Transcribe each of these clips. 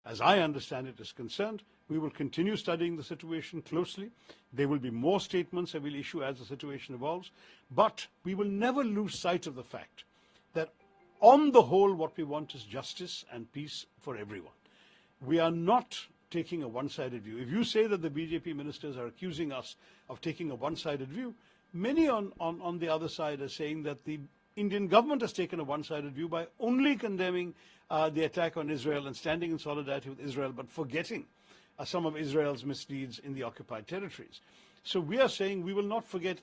as I understand it, is concerned. We will continue studying the situation closely. There will be more statements that we'll issue as the situation evolves. But we will never lose sight of the fact that on the whole, what we want is justice and peace for everyone. We are not taking a one-sided view. If you say that the BJP ministers are accusing us of taking a one-sided view, many on the other side are saying that the Indian government has taken a one-sided view by only condemning the attack on Israel and standing in solidarity with Israel, but forgetting some of Israel's misdeeds in the occupied territories. So we are saying we will not forget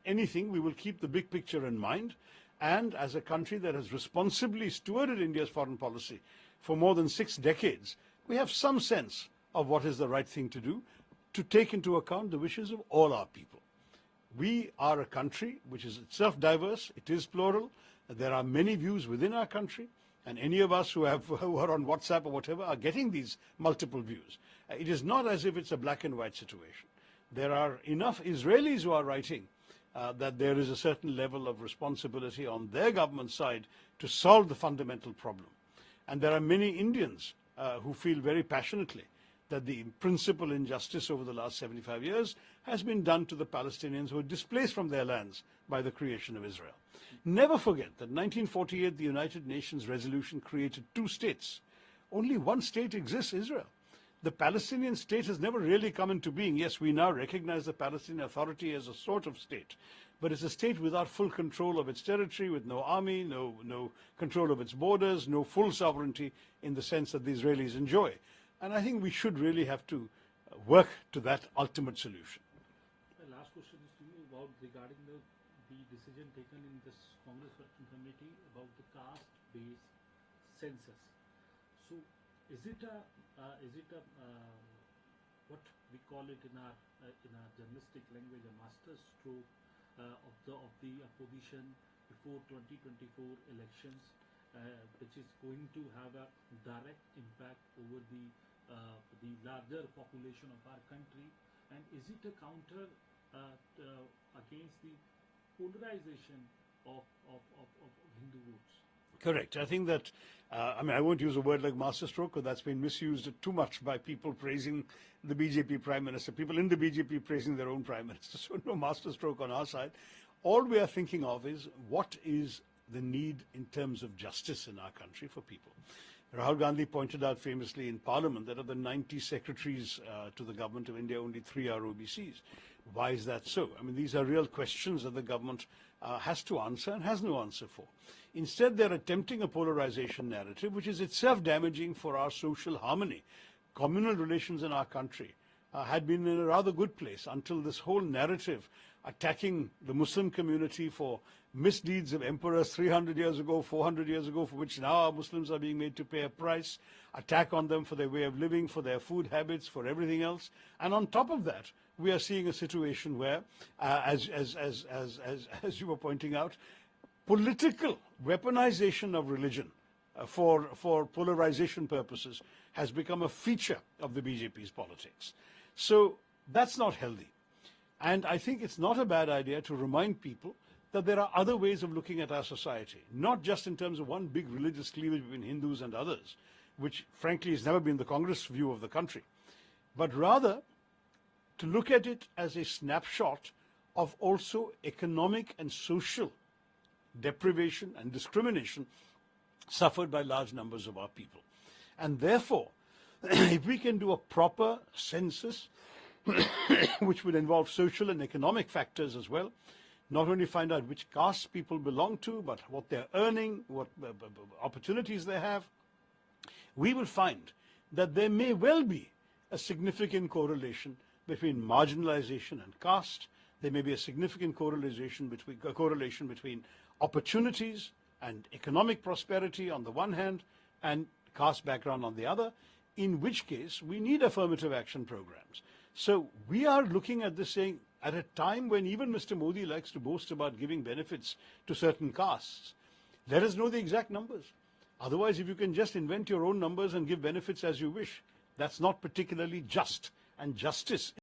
anything. We will keep the big picture in mind. And as a country that has responsibly stewarded India's foreign policy for more than 6 decades, we have some sense of what is the right thing to do to take into account the wishes of all our people. We are a country which is itself diverse, it is plural, there are many views within our country, and any of us who are on WhatsApp or whatever are getting these multiple views. It is not as if it's a black and white situation. There are enough Israelis who are writing that there is a certain level of responsibility on their government side to solve the fundamental problem. And there are many Indians who feel very passionately that the principal injustice over the last 75 years has been done to the Palestinians who were displaced from their lands by the creation of Israel. Never forget that 1948, the United Nations resolution created 2 states. Only one state exists, Israel. The Palestinian state has never really come into being. Yes, we now recognize the Palestinian Authority as a sort of state, but it's a state without full control of its territory, with no army, no control of its borders, no full sovereignty in the sense that the Israelis enjoy. And I think we should really have to work to that ultimate solution. My last question is to you about regarding the decision taken in this Congress Working Committee about the caste-based census. So, is it a what we call it in our journalistic language, a master stroke of the opposition before 2024 elections, which is going to have a direct impact over the larger population of our country, and is it a counter against the polarization of Hindu votes? Correct. I think that, I won't use a word like masterstroke, because that's been misused too much by people praising the BJP Prime Minister, people in the BJP praising their own Prime Minister. So no masterstroke on our side. All we are thinking of is what is the need in terms of justice in our country for people. Rahul Gandhi pointed out famously in Parliament that of the 90 secretaries to the government of India, only 3 are OBCs. Why is that so? I mean, these are real questions that the government has to answer and has no answer for. Instead, they're attempting a polarization narrative, which is itself damaging for our social harmony. Communal relations in our country had been in a rather good place until this whole narrative attacking the Muslim community for misdeeds of emperors 300 years ago, 400 years ago, for which now our Muslims are being made to pay a price, attack on them for their way of living, for their food habits, for everything else. And on top of that, we are seeing a situation where, as you were pointing out, political weaponization of religion for polarization purposes has become a feature of the BJP's politics. So that's not healthy. And I think it's not a bad idea to remind people that there are other ways of looking at our society, not just in terms of one big religious cleavage between Hindus and others, which frankly has never been the Congress view of the country, but rather to look at it as a snapshot of also economic and social deprivation and discrimination suffered by large numbers of our people. And therefore, if we can do a proper census, which would involve social and economic factors as well, not only find out which castes people belong to, but what they're earning, what opportunities they have, we will find that there may well be a significant correlation between marginalization and caste. There may be a significant correlation between opportunities and economic prosperity on the one hand and caste background on the other, in which case we need affirmative action programs. So we are looking at this saying, at a time when even Mr. Modi likes to boast about giving benefits to certain castes, let us know the exact numbers. Otherwise, if you can just invent your own numbers and give benefits as you wish, that's not particularly just. And justice